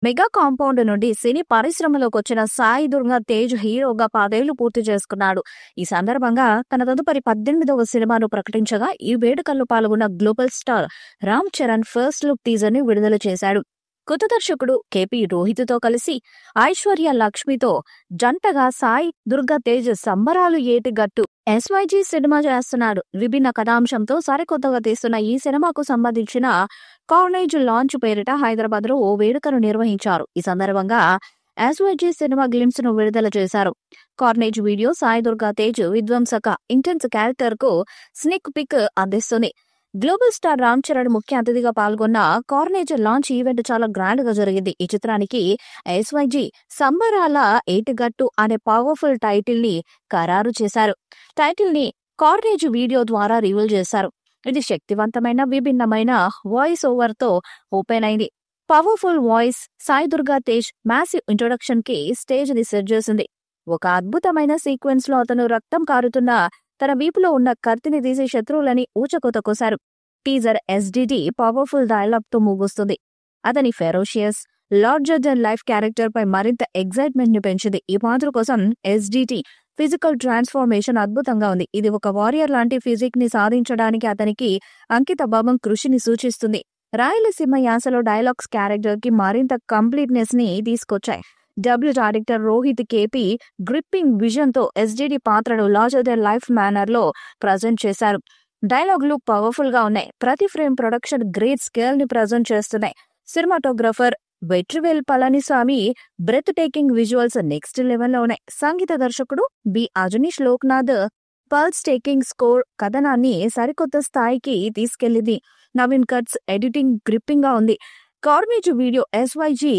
Mega compound నుండి సినీ పరిశ్రమలోకొచ్చిన సాయి దుర్గా తేజ్ హీరోగా 10 ఏళ్లు పూర్తి చేసుకున్నాడు. ఈ సందర్భంగా తన తదుపరి 18వ సినిమాను ప్రకటించగా ఈ వేడుకల్లో పాల్గొన్న global star Ram Charan first look teaser ని విడుదల చేశాడు. కొత్త దర్శకుడు కేపీ రోహిత్తో కలిసి ఐశ్వర్య లక్ష్మితో జంటగా సాయి దుర్గా తేజ్ సంబరాలు ఏటిగట్టు ఎస్వైజీ సినిమా చేస్తున్నాడు. విభిన్న కథాంశంతో సరికొత్తగా తీస్తున్న ఈ సినిమాకు సంబంధించిన కార్నేజ్ లాంచ్ పేరిట హైదరాబాద్ లో ఓ వేడుకను నిర్వహించారు. ఈ సందర్భంగా ఎస్వైజీ సినిమా గ్లిమ్స్ ను విడుదల చేశారు. కార్నేజ్ వీడియో సాయి దుర్గా తేజ్ విధ్వంసక ఇంటెన్స్ క్యారెక్టర్ కు స్నిక్ పిక్ అందిస్తుంది. గ్లోబల్ స్టార్ రామ్ చరణ్ ముఖ్య అతిథిగా పాల్గొన్న కార్నేజ్ లాంచ్ ఈవెంట్ చాలా గ్రాండ్ గా జరిగింది. ఈ చిత్రానికి ఎస్వైజీ సంబరాల ఏటిగట్టు అనే పవర్ఫుల్ టైటిల్ ని ఖరారు చేశారు. టైటిల్ ని కార్నేజ్ వీడియో ద్వారా రివీల్ చేశారు. ఇది శక్తివంతమైన విభిన్నమైన వాయిస్ ఓవర్ తో ఓపెన్ అయింది. Powerful voice Sai Durga Tej massive introduction కి స్టేజ్ ని సెట్ చేసింది. ఒక అద్భుతమైన సీక్వెన్స్ లో అతను రక్తం కారుతున్న తన వీపులో ఉన్న కత్తిని తీసి శత్రువులని ఊచకోత కోశారు. టీజర్ ఎస్డిటి పవర్ఫుల్ డైలాగ్ తో ముగుస్తుంది. అతని ferocious larger than life character పై మరింత ఎగ్జైట్మెంట్ ని పెంచింది. ఈ పాత్ర కోసం ఎస్డిటి ఫిజికల్ ట్రాన్స్ఫర్మేషన్ అద్భుతంగా ఉంది. ఇది ఒక వారియర్ లాంటి ఫిజిక్ ని సాధించడానికి అతనికి అంకిత భావం కృషిని సూచిస్తుంది. రాయలసీమ యాసలో డైలాగ్స్ క్యారెక్టర్ కి మరింత కంప్లీట్నెస్ ని తీసుకొచ్చాయి. W director Rohit KP gripping vision తో ఎస్డిడి పాత్రను లార్జర్ దెన్ లైఫ్ మేనర్ లో ప్రజెంట్ చేశారు. డైలాగులు పవర్ఫుల్ గా ఉన్నాయి. ప్రతి ఫ్రేమ్ ప్రొడక్షన్ గ్రేట్ స్కేల్ ని ప్రజెంట్ చేస్తున్నాయి. Cinematographer Vetrivel Palaniswami breathtaking visuals next level లో ఉన్నాయి. సంగీత దర్శకుడు B Ajaneesh Loknath pulse taking score కథనాన్ని సరికొత్త స్థాయికి తీసుకెళ్లింది. నవీన్ కట్స్ ఎడిటింగ్ గ్రిప్పింగ్ గా ఉంది. Carnage video SYG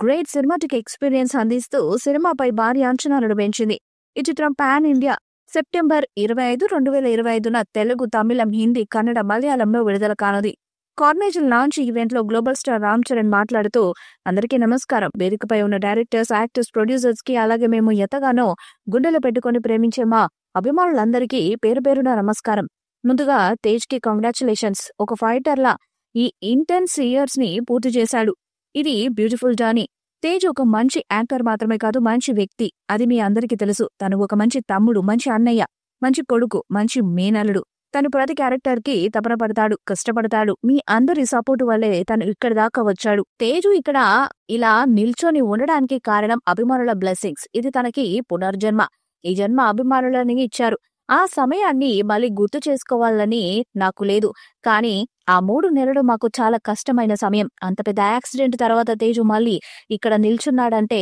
great cinematic experience అందిస్తూ సినిమాపై భారీ అంచనాలను పెంచింది. ఈ చిత్రం పాన్ ఇండియా సెప్టెంబర్ 25, 2025న తెలుగు, తమిళం, హిందీ, కన్నడ, మలయాళంలో విడుదల కానుంది. కార్నేజ్ లాంచ్ ఈవెంట్ లో గ్లోబల్ స్టార్ రామ్ చరణ్ మాట్లాడుతూ, అందరికీ నమస్కారం. వేదికపై ఉన్న డైరెక్టర్స్, యాక్టర్స్, ప్రొడ్యూసర్స్ కి అలాగే మేము ఎంతగానో గుండెలు పెట్టుకుని ప్రేమించే మా అభిమానులందరికీ పేరు పేరున నమస్కారం. ముందుగా తేజ్ కి కంగ్రాచులేషన్స్. ఒక ఫైటర్ లా ఈ ఇంటెన్స్ ఇయర్స్ ని పూర్తి చేశాడు. ఇది బ్యూటిఫుల్ జర్నీ. తేజ్ ఒక మంచి యాక్టర్ మాత్రమే కాదు, మంచి వ్యక్తి. అది మీ అందరికీ తెలుసు. తను ఒక మంచి తమ్ముడు, మంచి అన్నయ్య, మంచి కొడుకు, మంచి మేనల్లుడు. తను ప్రతి క్యారెక్టర్ కి తపన పడతాడు, కష్టపడతాడు. మీ అందరి సపోర్టు వల్లే తను ఇక్కడి దాకా వచ్చాడు. తేజు ఇక్కడ ఇలా నిల్చొని ఉండడానికి కారణం అభిమానుల బ్లెస్సింగ్స్. ఇది తనకి పునర్జన్మ. ఈ జన్మ అభిమానులని ఇచ్చారు. ఆ సమయాన్ని మళ్ళీ గుర్తు చేసుకోవాలని నాకు లేదు. కానీ ఆ 3 నెలలు మాకు చాలా కష్టమైన సమయం. అంత పెద్ద యాక్సిడెంట్ తర్వాత తేజు మళ్ళీ ఇక్కడ నిల్చున్నాడంటే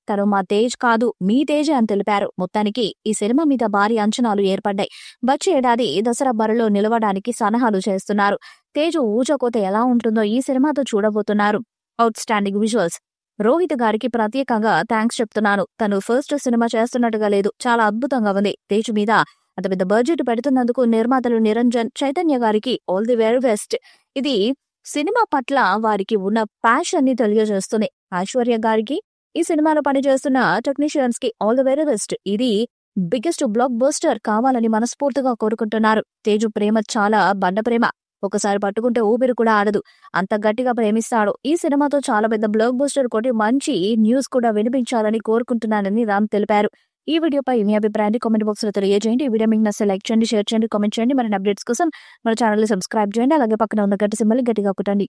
తను మా తేజ్ కాదు, మీ తేజే అని తెలిపారు. మొత్తానికి ఈ సినిమా మీద భారీ అంచనాలు ఏర్పడ్డాయి. వచ్చే ఏడాది దసరా బరిలో నిలవడానికి సన్నాహాలు చేస్తున్నారు. తేజు ఊచకోత ఎలా ఉంటుందో ఈ సినిమాతో చూడబోతున్నారు. Out standing visuals. రోహిత్ గారికి ప్రత్యేకంగా థ్యాంక్స్ చెప్తున్నాను. తను ఫస్ట్ సినిమా చేస్తున్నట్టుగా లేదు, చాలా అద్భుతంగా ఉంది. తేజు మీద అంత పెద్ద బడ్జెట్ పెడుతున్నందుకు నిర్మాతలు నిరంజన్, చైతన్య గారికి ఆల్ ది వెరీ బెస్ట్. ఇది సినిమా పట్ల వారికి ఉన్న ప్యాషన్ ని తెలియజేస్తుంది. ఐశ్వర్య గారికి, ఈ సినిమాలో పనిచేస్తున్న టెక్నీషియన్స్ కి ఆల్ ది వెరీ బెస్ట్. ఇది బిగ్గెస్ట్ బ్లాక్ బస్టర్ కావాలని మనస్ఫూర్తిగా కోరుకుంటున్నారు. తేజు ప్రేమ చాలా బండ ప్రేమ. ఒకసారి పట్టుకుంటే ఊపిరి కూడా ఆడదు, అంత గట్టిగా ప్రేమిస్తాడు. ఈ సినిమాతో చాలా పెద్ద బ్లాక్ బస్టర్ కొట్టి మంచి న్యూస్ కూడా వినిపించాలని కోరుకుంటున్నానని రామ్ తెలిపారు. ఈ వీడియోపై మీ అభిప్రాయాన్ని కామెంట్ బాక్స్ లో తెలియజేయండి. ఈ వీడియో మీకు నచ్చితే లైక్ చేయండి, షేర్ చేయండి, కామెంట్ చేయండి. మరిన్ని అప్డేట్స్ కోసం మన ఛానల్ ని సబ్స్క్రైబ్ చేయండి. అలాగే పక్కన ఉన్న గంట సింబల్ గట్టిగా కొట్టండి.